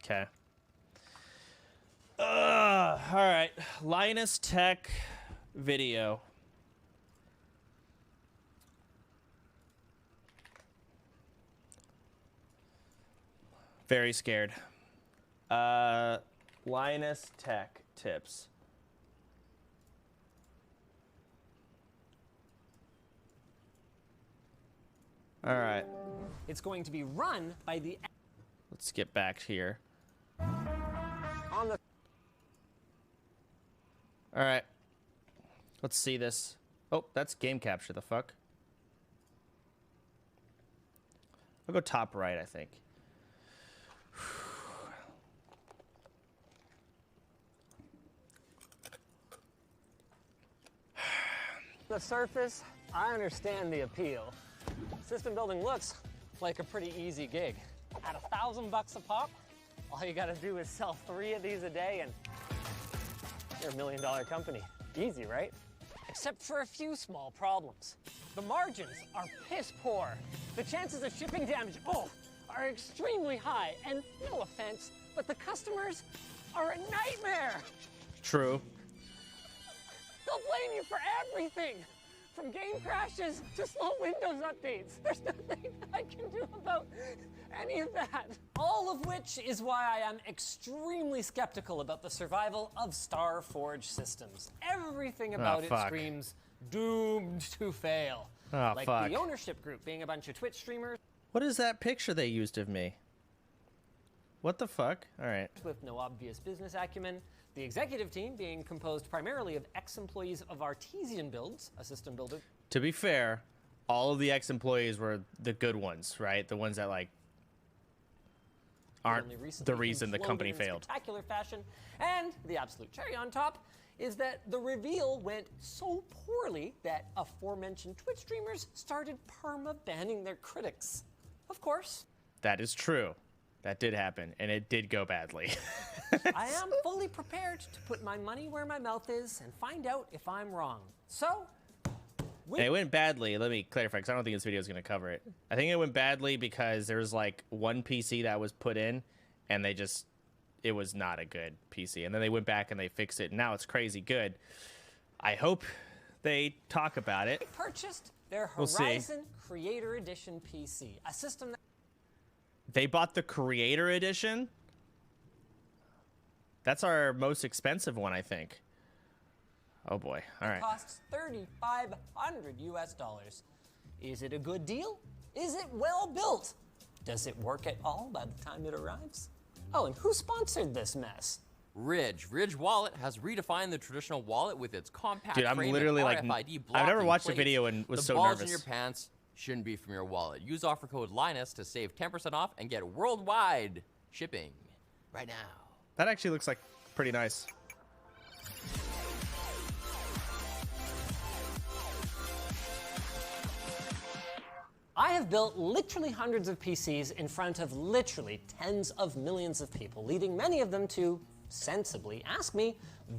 Okay. All right. Linus Tech video. Very scared. Linus Tech tips. All right. It's going to be run by the... Let's get back here. On the... All right. Let's see this. Oh, that's game capture, the fuck. I'll go top right, I think. The surface, I understand the appeal. System building looks like a pretty easy gig. At $1,000 a pop, all you gotta do is sell 3 of these a day and you're $1 million company. Easy, right? Except for a few small problems. The margins are piss poor. The chances of shipping damage, are extremely high. And no offense, but the customers are a nightmare. True. They'll blame you for everything, from game crashes to slow Windows updates. There's nothing I can do about any of that. All of which is why I am extremely skeptical about the survival of Starforge systems. Everything about it screams doomed to fail. Like the ownership group being a bunch of Twitch streamers. What is that picture they used of me? What the fuck? All right. With no obvious business acumen. The executive team being composed primarily of ex-employees of Artesian Builds, a system builder. To be fair, all of the ex-employees were the good ones, right? The ones that, like, aren't the reason the company failed. Spectacular fashion. And the absolute cherry on top is that the reveal went so poorly that aforementioned Twitch streamers started perma-banning their critics. Of course. That is true. That did happen, and it did go badly. I am fully prepared to put my money where my mouth is and find out if I'm wrong. So, it went badly. Let me clarify, because I don't think this video is going to cover it. I think it went badly because there was like one PC that was put in, and it was not a good PC. And then they went back and they fixed it, and now it's crazy good. I hope they talk about it. They purchased their Horizon Creator Edition PC, a system that... They bought the Creator Edition? That's our most expensive one, I think. Oh boy. All right. It costs $3,500 US. Is it a good deal? Is it well built? Does it work at all by the time it arrives? Oh, and who sponsored this mess? Ridge. Ridge Wallet has redefined the traditional wallet with its compact frame. Dude, I'm literally like, I've never watched a video and was so nervous. The balls in your pants shouldn't be from your wallet. Use offer code Linus to save 10% off and get worldwide shipping right now. That actually looks like pretty nice. I have built literally hundreds of PCs in front of literally tens of millions of people, leading many of them to sensibly ask me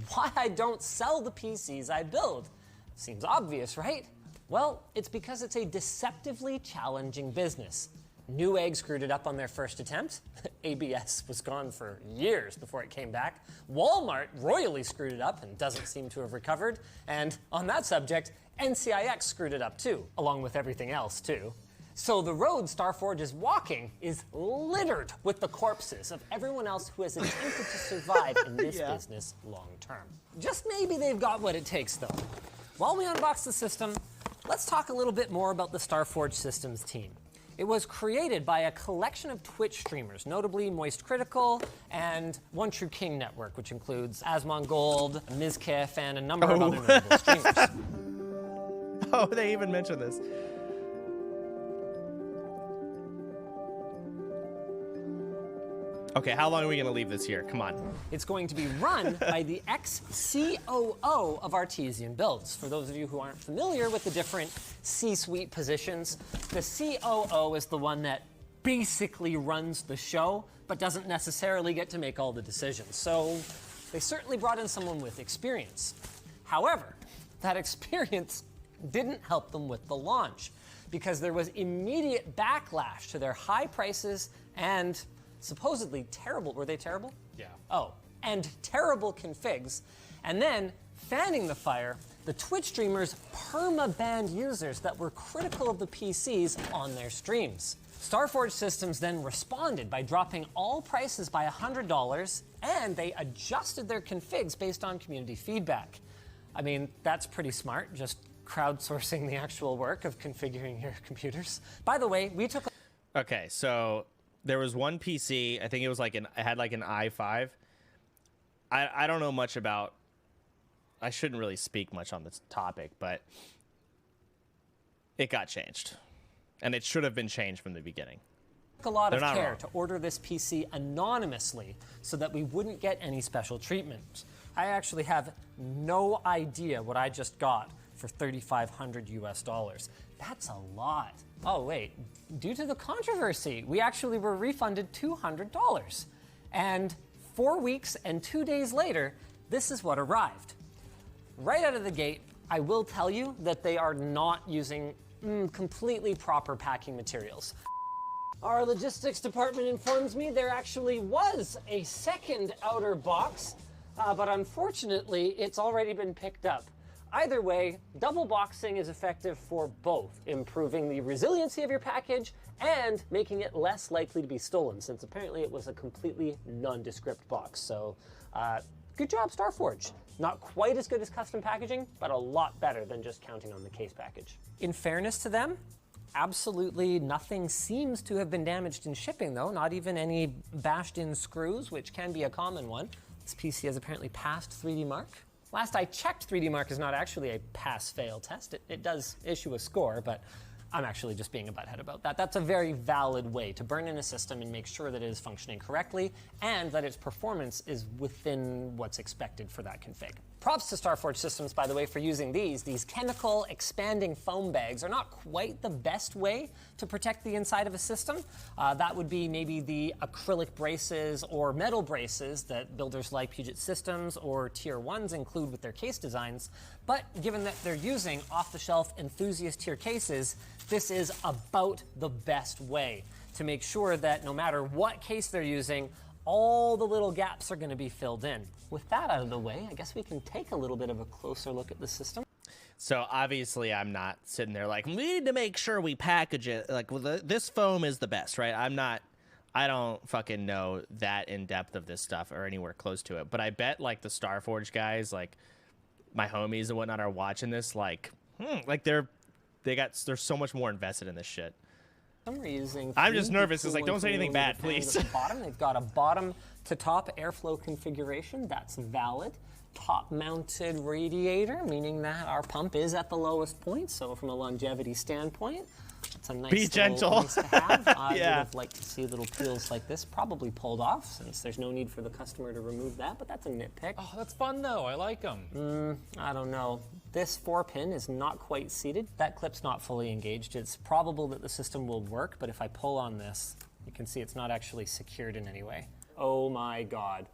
why I don't sell the PCs I build. Seems obvious, right? Well, it's because it's a deceptively challenging business. Newegg screwed it up on their first attempt. ABS was gone for years before it came back. Walmart royally screwed it up and doesn't seem to have recovered. And on that subject, NCIX screwed it up too, along with everything else too. So the road Starforge is walking is littered with the corpses of everyone else who has attempted to survive in this business long term. Just maybe they've got what it takes though. While we unbox the system, let's talk a little bit more about the Starforge Systems team. It was created by a collection of Twitch streamers, notably Moist Critical and One True King Network, which includes Asmongold, Mizkif, and a number of other notable streamers. Oh, they even mentioned this. Okay, how long are we going to leave this here? Come on. It's going to be run by the ex-COO of Artesian Builds. For those of you who aren't familiar with the different C-suite positions, the COO is the one that basically runs the show, but doesn't necessarily get to make all the decisions. So they certainly brought in someone with experience. However, that experience didn't help them with the launch because there was immediate backlash to their high prices and supposedly terrible, were they terrible? Yeah. Oh, and terrible configs, and then fanning the fire, the Twitch streamers perma-banned users that were critical of the PCs on their streams. Starforge Systems then responded by dropping all prices by $100, and they adjusted their configs based on community feedback. I mean, that's pretty smart, just crowdsourcing the actual work of configuring your computers. By the way, we took... Okay, so there was one PC, I think it was like it had like an i5. I don't know much about, I shouldn't really speak much on this topic, but it got changed. And it should have been changed from the beginning. A lot of care wrong. to order this PC anonymously so that we wouldn't get any special treatment. I actually have no idea what I just got for $3,500 US. That's a lot. Oh wait, due to the controversy, we actually were refunded $200. And 4 weeks and 2 days later, this is what arrived. Right out of the gate, I will tell you that they are not using completely proper packing materials. Our logistics department informs me there actually was a second outer box, but unfortunately, it's already been picked up. Either way, double boxing is effective for both improving the resiliency of your package and making it less likely to be stolen, since apparently it was a completely nondescript box. So, good job, Starforge. Not quite as good as custom packaging, but a lot better than just counting on the case package. In fairness to them, absolutely nothing seems to have been damaged in shipping, though. Not even any bashed-in screws, which can be a common one. This PC has apparently passed 3D Mark. Last I checked, 3D Mark is not actually a pass-fail test. It does issue a score, but I'm actually just being a butthead about that. That's a very valid way to burn in a system and make sure that it is functioning correctly and that its performance is within what's expected for that config. Props to Starforge Systems, by the way, for using these. These chemical expanding foam bags are not quite the best way to protect the inside of a system. That would be maybe the acrylic braces or metal braces that builders like Puget Systems or Tier 1s include with their case designs. But given that they're using off-the-shelf enthusiast tier cases, this is about the best way to make sure that no matter what case they're using, all the little gaps are going to be filled in. With that out of the way, I guess we can take a little bit of a closer look at the system. So obviously I'm not sitting there like, we need to make sure we package it. Like, well, this foam is the best, right? I don't fucking know that in depth of this stuff or anywhere close to it. But I bet like the Starforge guys, like my homies and whatnot are watching this like, they're so much more invested in this shit. I'm just nervous. It's like, don't say anything bad, please. At the bottom, they've got a bottom to top airflow configuration. That's valid. Top-mounted radiator, meaning that our pump is at the lowest point. So from a longevity standpoint, it's a nice Be gentle. Nice to have. I Yeah. would have liked to see little peels like this probably pulled off, since there's no need for the customer to remove that, but that's a nitpick. Oh, that's fun though. I like them. I don't know. This 4-pin is not quite seated. That clip's not fully engaged. It's probable that the system will work, but if I pull on this, you can see it's not actually secured in any way. Oh my God.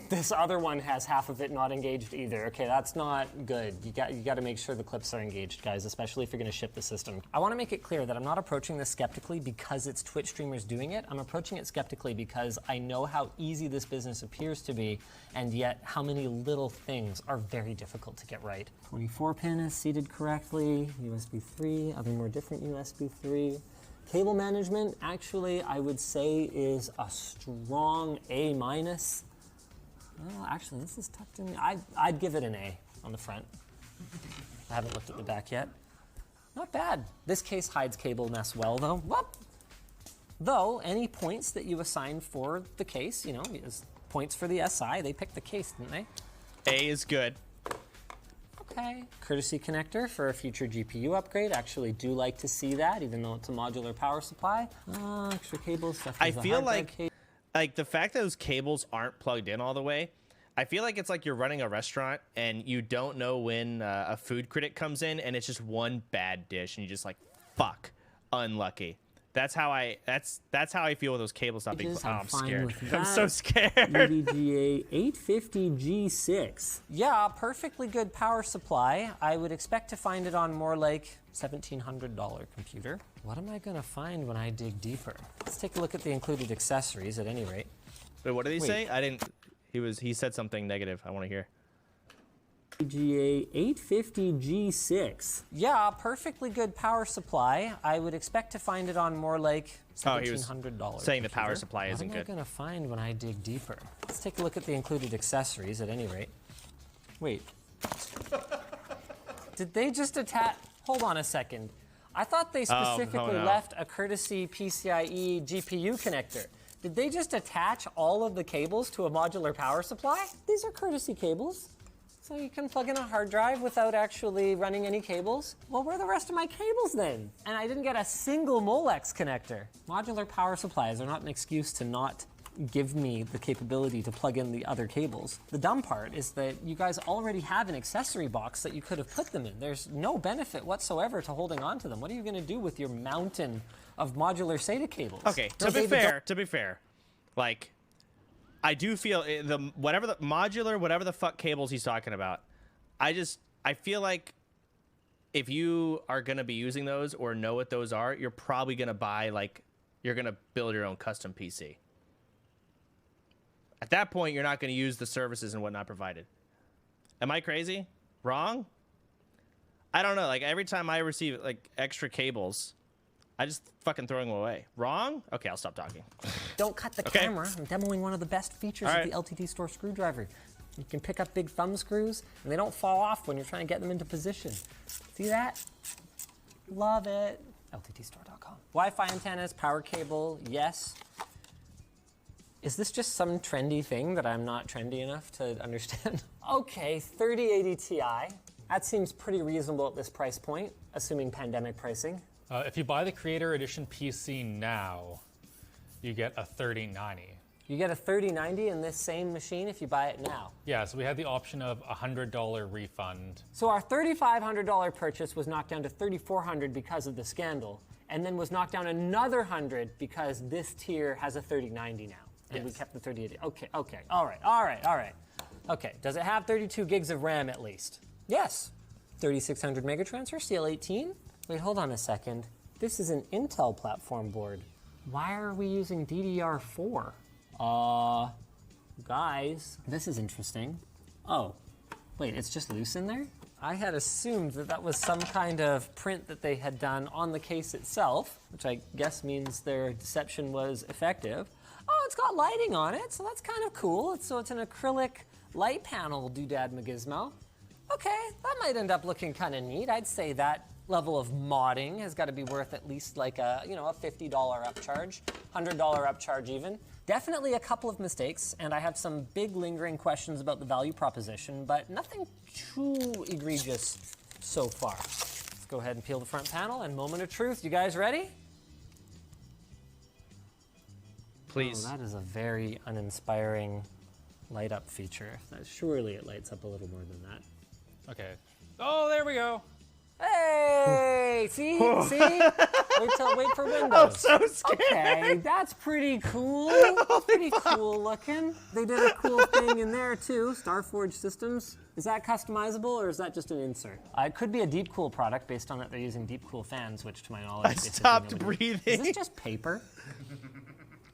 This other one has half of it not engaged either. Okay, that's not good. You got to make sure the clips are engaged, guys, especially if you're going to ship the system. I want to make it clear that I'm not approaching this skeptically because it's Twitch streamers doing it. I'm approaching it skeptically because I know how easy this business appears to be, and yet how many little things are very difficult to get right. 24-pin is seated correctly, USB 3, other more different USB 3. Cable management, actually, I would say is a strong A-. Well, actually, this is tucked in. I'd give it an A on the front. I haven't looked at the back yet. Not bad. This case hides cable mess well, though. Whoop! Though, any points that you assign for the case, you know, is points for the SI. They picked the case, didn't they? A is good. Okay. Courtesy connector for a future GPU upgrade. Actually do like to see that, even though it's a modular power supply. Extra cables. I feel like the fact that those cables aren't plugged in all the way, I feel like it's like you're running a restaurant and you don't know when a food critic comes in and it's just one bad dish and you're just like, fuck, unlucky. That's how I feel with those cables not being. Oh, I'm fine scared. with I'm that. so scared. VGA 850G6. Yeah, perfectly good power supply. I would expect to find it on more like $1,700 computer. What am I gonna find when I dig deeper? Let's take a look at the included accessories at any rate. Wait, what did he say? I didn't. He said something negative. I want to hear. VGA 850G6. Yeah, perfectly good power supply. I would expect to find it on more like $1,700. Saying the power supply isn't good. What am I gonna find when I dig deeper? Let's take a look at the included accessories at any rate. Wait. Did they just attach? Hold on a second. I thought they specifically left a courtesy PCIe GPU connector. Did they just attach all of the cables to a modular power supply? These are courtesy cables. So you can plug in a hard drive without actually running any cables? Well, where are the rest of my cables then? And I didn't get a single Molex connector. Modular power supplies are not an excuse to not give me the capability to plug in the other cables. The dumb part is that you guys already have an accessory box that you could have put them in. There's no benefit whatsoever to holding on to them. What are you gonna do with your mountain of modular SATA cables? Okay, to be fair, like, I do feel whatever the fuck cables he's talking about. I feel like if you are gonna be using those or know what those are, you're probably gonna you're gonna build your own custom PC. At that point, you're not gonna use the services and whatnot provided. Am I crazy? Wrong? I don't know. Like every time I receive like extra cables, I just fucking throwing them away. Wrong? Okay, I'll stop talking. Don't cut the camera. I'm demoing one of the best features of the LTD Store screwdriver. You can pick up big thumb screws, and they don't fall off when you're trying to get them into position. See that? Love it. LTDstore.com. Wi-Fi antennas, power cable, yes. Is this just some trendy thing that I'm not trendy enough to understand? Okay, 3080 Ti. That seems pretty reasonable at this price point, assuming pandemic pricing. If you buy the Creator Edition PC now, you get a 3090. You get a 3090 in this same machine if you buy it now. Yeah, so we had the option of a $100 refund. So our $3,500 purchase was knocked down to $3,400 because of the scandal, and then was knocked down another $100 because this tier has a 3090 now, and we kept the 3080. Okay, all right. Okay, does it have 32 gigs of RAM at least? Yes. 3600 megatransfer, CL18. Wait, hold on a second. This is an Intel platform board. Why are we using DDR4? Guys, this is interesting. Oh, wait, it's just loose in there? I had assumed that that was some kind of print that they had done on the case itself, which I guess means their deception was effective. Oh, it's got lighting on it, so that's kind of cool. So it's an acrylic light panel doodad McGizmo. Okay, that might end up looking kind of neat. I'd say that level of modding has got to be worth at least like a, a $50 upcharge, $100 upcharge even. Definitely a couple of mistakes, and I have some big lingering questions about the value proposition, but nothing too egregious so far. Let's go ahead and peel the front panel, and moment of truth. You guys ready? Please. Oh, that is a very uninspiring light up feature. Surely it lights up a little more than that. Okay. Oh, there we go. Hey, see? Wait for Windows. I'm so scared. Okay, that's pretty cool. Pretty cool looking. They did a cool thing in there too, Starforge systems. Is that customizable or is that just an insert? It could be a Deepcool product based on that they're using Deepcool fans, which to my knowledge... I stopped breathing. Is this just paper?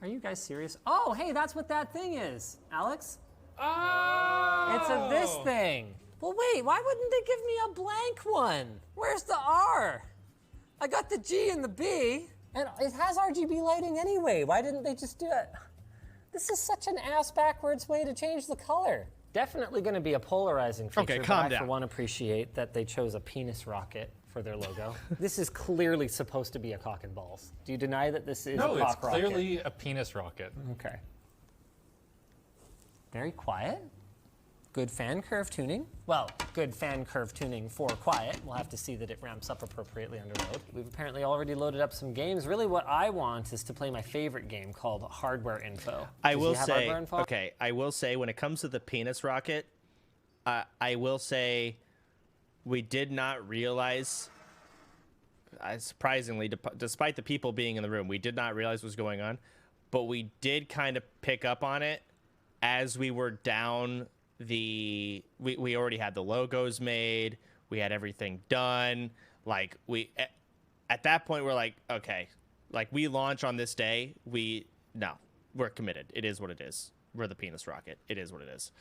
Are you guys serious? Oh, hey, that's what that thing is, Alex. Oh! It's this thing. Well, wait, why wouldn't they give me a blank one? Where's the R? I got the G and the B, and it has RGB lighting anyway. Why didn't they just do it? This is such an ass-backwards way to change the color. Definitely going to be a polarizing feature. Okay, calm but I, down. for one, appreciate that they chose a penis rocket for their logo. This is clearly supposed to be a cock and balls. Do you deny that this is a No, it's cock rocket? clearly a penis rocket. Okay. Very quiet. Good fan curve tuning. Well, good fan curve tuning for quiet. We'll have to see that it ramps up appropriately under load. We've apparently already loaded up some games. Really what I want is to play my favorite game called Hardware Info. I will say, okay, I will say when it comes to the penis rocket, I will say we did not realize surprisingly, despite the people being in the room, we did not realize what was going on, but we did kind of pick up on it as we were down we already had the logos made, we had everything done. Like at that point we're like, okay, like we launch on this day, we're committed. It is what it is. We're the penis rocket. It is what it is.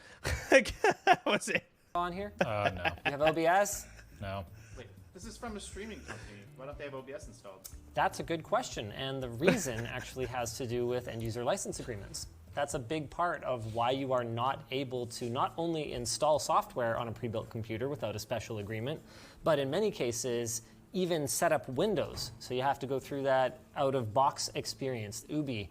What's it On here? No. You have OBS? No. Wait, this is from a streaming company. Why don't they have OBS installed? That's a good question, and the reason actually has to do with end-user license agreements. That's a big part of why you are not able to not only install software on a pre-built computer without a special agreement, but in many cases, even set up Windows. So you have to go through that out-of-box experience, UBI.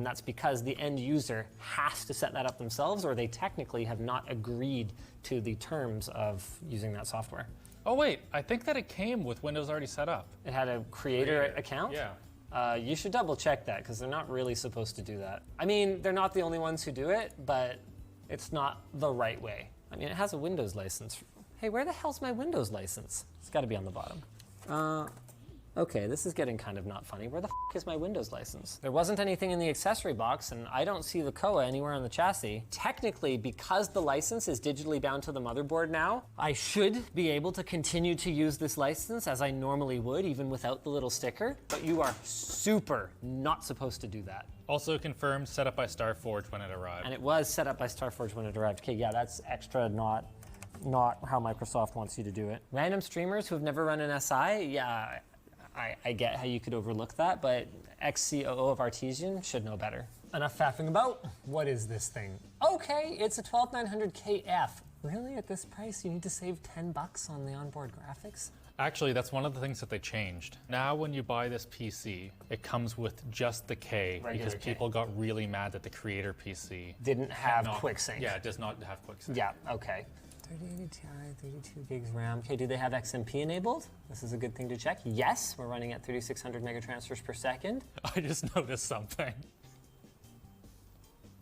That's because the end user has to set that up themselves, or they technically have not agreed to the terms of using that software. Oh wait, I think that it came with Windows already set up. It had a creator account? Yeah. You should double check that, because they're not really supposed to do that. I mean, they're not the only ones who do it, but it's not the right way. I mean, it has a Windows license. Hey, where the hell's my Windows license? It's got to be on the bottom. Okay, this is getting kind of not funny. Where the f is my Windows license? There wasn't anything in the accessory box, and I don't see the COA anywhere on the chassis. Technically, because the license is digitally bound to the motherboard now, I should be able to continue to use this license as I normally would, even without the little sticker, but you are super not supposed to do that. Also confirmed, set up by Starforge when it arrived. And it was set up by Starforge when it arrived. Okay, yeah, that's extra not how Microsoft wants you to do it. Random streamers who have never run an SI, yeah, I get how you could overlook that, but ex-COO of Artesian should know better. Enough faffing about. What is this thing? Okay, it's a 12900KF. Really, at this price, you need to save $10 on the onboard graphics? Actually, that's one of the things that they changed. Now when you buy this PC, it comes with just the K, Regular because K. people got really mad that the creator PC Didn't have not- quick sync. Yeah, it does not have quick sync. Yeah, okay. 3080 Ti, 32 gigs RAM. Okay, do they have XMP enabled? This is a good thing to check. Yes, we're running at 3600 megatransfers per second. I just noticed something.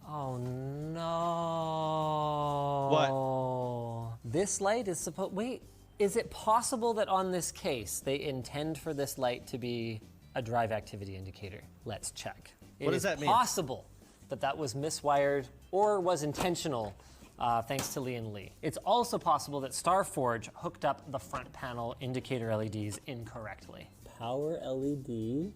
Oh no. What? This light is supposed, wait, is it possible that on this case they intend for this light to be a drive activity indicator? Let's check. What does that mean? It is possible that that was miswired or was intentional, thanks to Lee and Lee. It's also possible that Starforge hooked up the front panel indicator LEDs incorrectly. Power LED,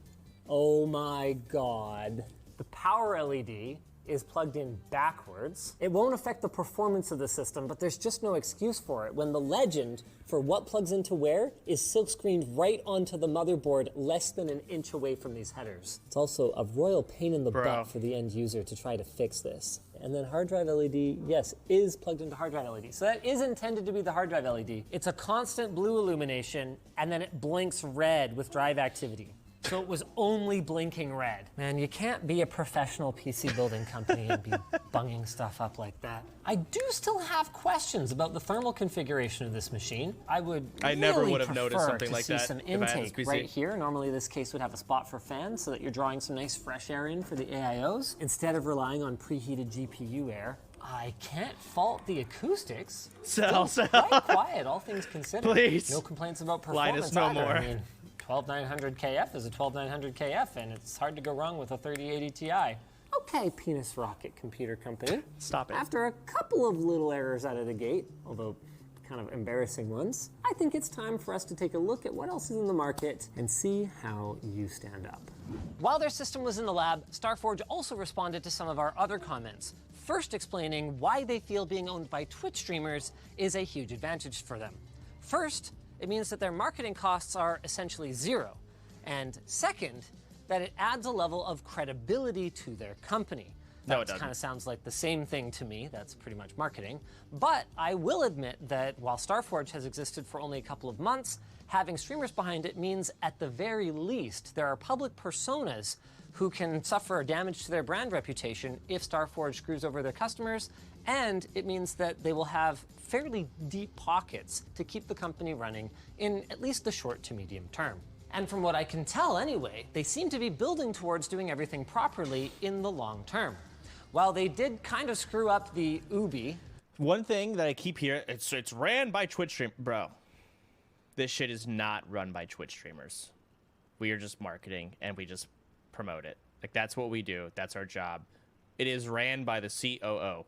oh my God. The power LED is plugged in backwards. It won't affect the performance of the system, but there's just no excuse for it when the legend for what plugs into where is silkscreened right onto the motherboard less than an inch away from these headers. It's also a royal pain in the butt for the end user to try to fix this. And then hard drive LED, yes, is plugged into hard drive LED. So that is intended to be the hard drive LED. It's a constant blue illumination, and then it blinks red with drive activity. So it was only blinking red. Man, you can't be a professional PC building company and be bunging stuff up like that. I do still have questions about the thermal configuration of this machine. I never really would have noticed prefer something to like see that some if I had this intake PC. right here. Normally this case would have a spot for fans so that you're drawing some nice fresh air in for the AIOs instead of relying on preheated GPU air. I can't fault the acoustics. Sell. Quite quiet, all things considered. Please. No complaints about performance Linus, no either. more. I mean, 12900KF is a 12900KF, and it's hard to go wrong with a 3080 Ti. Okay, Penis Rocket Computer Company. Stop it. After a couple of little errors out of the gate, although kind of embarrassing ones, I think it's time for us to take a look at what else is in the market and see how you stand up. While their system was in the lab, Starforge also responded to some of our other comments, first explaining why they feel being owned by Twitch streamers is a huge advantage for them. First, it means that their marketing costs are essentially zero. And second, that it adds a level of credibility to their company. No, it doesn't. Kind of sounds like the same thing to me. That's pretty much marketing. But I will admit that while Starforge has existed for only a couple of months, having streamers behind it means at the very least there are public personas who can suffer damage to their brand reputation if Starforge screws over their customers, and it means that they will have fairly deep pockets to keep the company running in at least the short to medium term. And from what I can tell anyway, they seem to be building towards doing everything properly in the long term. While they did kind of screw up the UBI. One thing that I keep hearing, it's ran by Twitch stream, bro. This shit is not run by Twitch streamers. We are just marketing, and we just promote it. Like, that's what we do. That's our job. It is ran by the COO.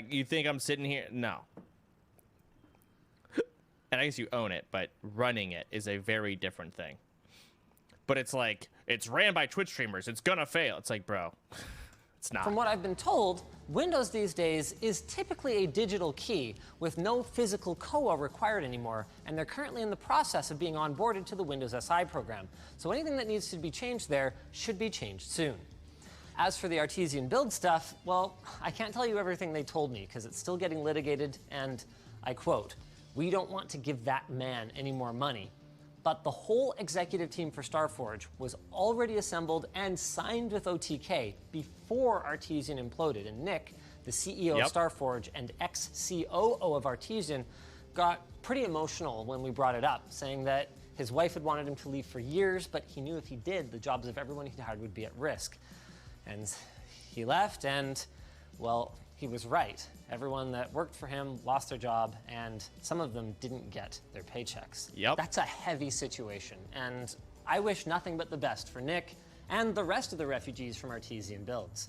You think I'm sitting here? No. And I guess you own it, but running it is a very different thing. But it's like, it's ran by Twitch streamers. It's gonna fail. It's like, bro, it's not. From what I've been told, Windows these days is typically a digital key with no physical COA required anymore, and they're currently in the process of being onboarded to the Windows SI program. So anything that needs to be changed there should be changed soon. As for the artesian build stuff, well, I can't tell you everything they told me because it's still getting litigated, and I quote, "We don't want to give that man any more money." But the whole executive team for Starforge was already assembled and signed with OTK before Artesian imploded. And Nick, the CEO of Starforge and ex-COO of Artesian, got pretty emotional when we brought it up, saying that his wife had wanted him to leave for years, but he knew if he did, the jobs of everyone he hired would be at risk. And he left, and, well, he was right. Everyone that worked for him lost their job, and some of them didn't get their paychecks. Yep. That's a heavy situation, and I wish nothing but the best for Nick and the rest of the refugees from Artesian builds.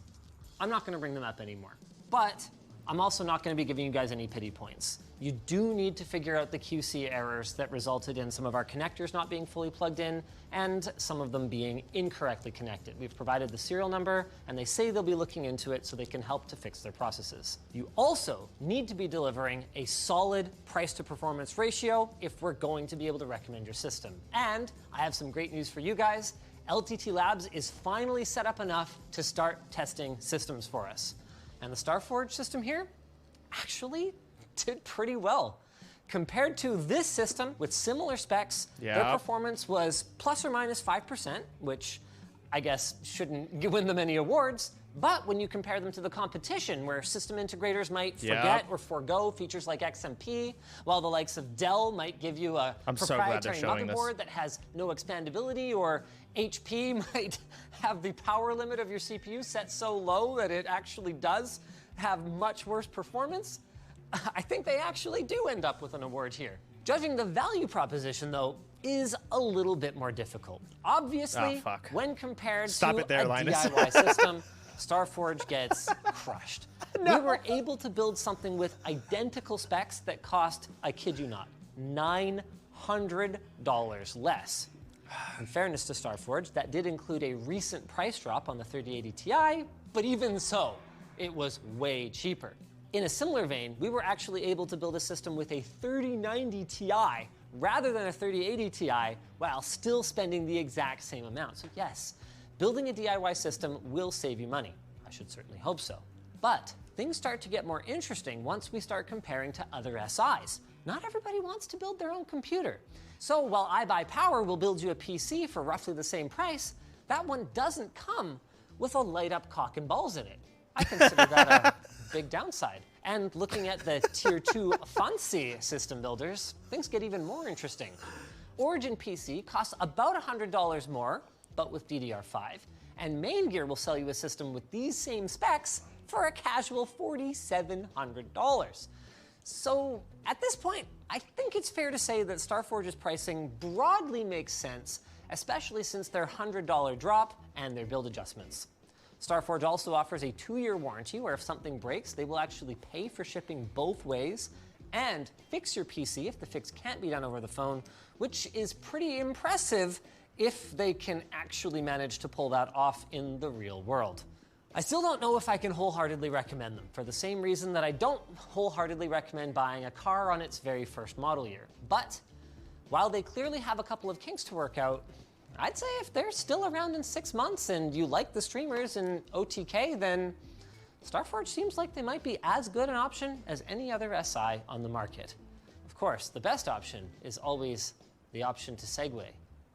I'm not going to bring them up anymore, but I'm also not going to be giving you guys any pity points. You do need to figure out the QC errors that resulted in some of our connectors not being fully plugged in and some of them being incorrectly connected. We've provided the serial number, and they say they'll be looking into it so they can help to fix their processes. You also need to be delivering a solid price to performance ratio if we're going to be able to recommend your system. And I have some great news for you guys. LTT Labs is finally set up enough to start testing systems for us. And the Starforge system here actually did pretty well. Compared to this system with similar specs, their performance was plus or minus 5%, which I guess shouldn't win them any awards. But when you compare them to the competition, where system integrators might forget or forego features like XMP, while the likes of Dell might give you a proprietary motherboard that has no expandability, or HP might have the power limit of your CPU set so low that it actually does have much worse performance, I think they actually do end up with an award here. Judging the value proposition, though, is a little bit more difficult. Obviously, when compared to a DIY system, Starforge gets crushed. We were able to build something with identical specs that cost, I kid you not, $900 less. In fairness to Starforge, that did include a recent price drop on the 3080 Ti, but even so, it was way cheaper. In a similar vein, we were actually able to build a system with a 3090 Ti rather than a 3080 Ti while still spending the exact same amount. So yes, building a DIY system will save you money. I should certainly hope so. But things start to get more interesting once we start comparing to other SIs. Not everybody wants to build their own computer. So while iBuyPower will build you a PC for roughly the same price, that one doesn't come with a light-up cock and balls in it. I consider that a big downside. And looking at the tier 2 fancy system builders, things get even more interesting. Origin PC costs about $100 more, but with DDR5, and Main Gear will sell you a system with these same specs for a casual $4,700. So at this point, I think it's fair to say that Starforge's pricing broadly makes sense, especially since their $100 drop and their build adjustments. Starforge also offers a 2-year warranty where if something breaks, they will actually pay for shipping both ways and fix your PC if the fix can't be done over the phone, which is pretty impressive if they can actually manage to pull that off in the real world. I still don't know if I can wholeheartedly recommend them, for the same reason that I don't wholeheartedly recommend buying a car on its very first model year. But while they clearly have a couple of kinks to work out, I'd say if they're still around in 6 months and you like the streamers in OTK, then Starforge seems like they might be as good an option as any other SI on the market. Of course, the best option is always the option to segue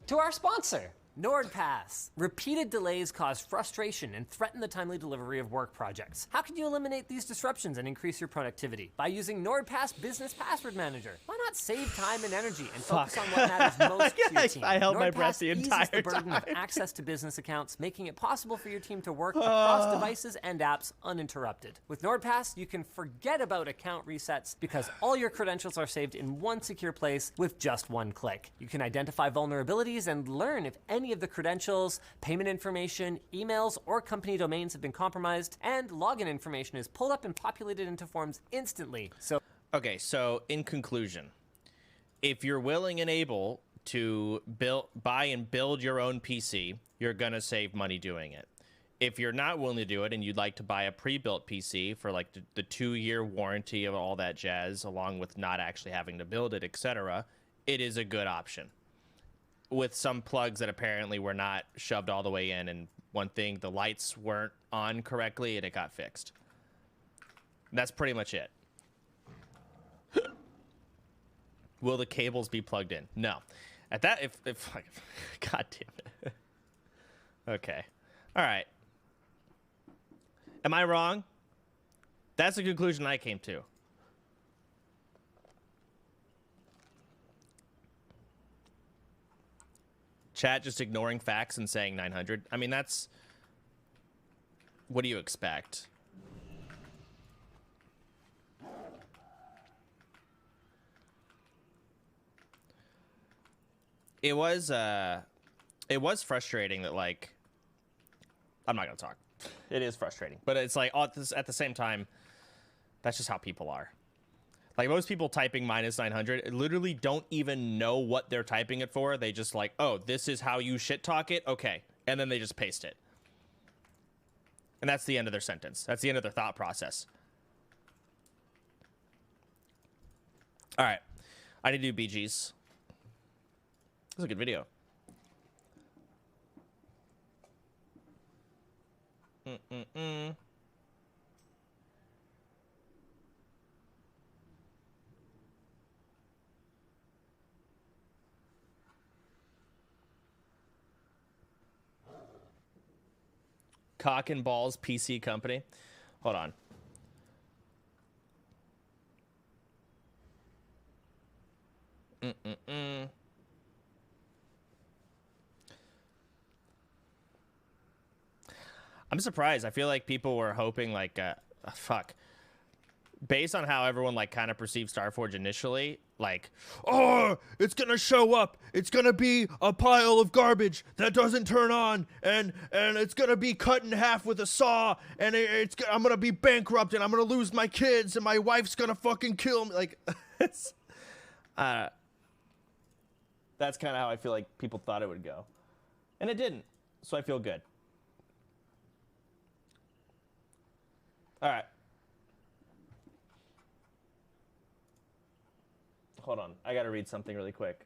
to our sponsor, NordPass. Repeated delays cause frustration and threaten the timely delivery of work projects. How can you eliminate these disruptions and increase your productivity? By using NordPass Business Password Manager. Why not save time and energy and focus on what matters most to your team? I held my NordPass breath the entire eases the burden time. of access to business accounts, making it possible for your team to work across devices and apps uninterrupted. With NordPass, you can forget about account resets because all your credentials are saved in one secure place with just one click. You can identify vulnerabilities and learn if any of the credentials, payment information, emails, or company domains have been compromised, and login information is pulled up and populated into forms instantly. Okay, so in conclusion, if you're willing and able to buy and build your own PC, you're gonna save money doing it. If you're not willing to do it and you'd like to buy a pre-built PC for like the 2-year warranty of all that jazz, along with not actually having to build it, etc., it is a good option. With some plugs that apparently were not shoved all the way in, and one thing, the lights weren't on correctly and it got fixed. That's pretty much it. Will the cables be plugged in? No. At that, if God damn it. Okay. All right. Am I wrong? That's the conclusion I came to. Chat just ignoring facts and saying 900. I mean, that's... What do you expect? It was frustrating that, like... I'm not gonna talk. It is frustrating. But it's like, at the same time, that's just how people are. Like, most people typing -900 literally don't even know what they're typing it for. They just like, oh, this is how you shit talk it? Okay. And then they just paste it. And that's the end of their sentence. That's the end of their thought process. All right. I need to do BGs. This is a good video. Cock and Balls PC Company. Hold on. I'm surprised. I feel like people were hoping, like, fuck. Based on how everyone, like, kind of perceived Starforge initially, like, oh, it's gonna show up. It's gonna be a pile of garbage that doesn't turn on, and it's gonna be cut in half with a saw, and I'm gonna be bankrupt, and I'm gonna lose my kids, and my wife's gonna fucking kill me. Like, that's kind of how I feel like people thought it would go, and it didn't. So I feel good. All right. Hold on. I got to read something really quick.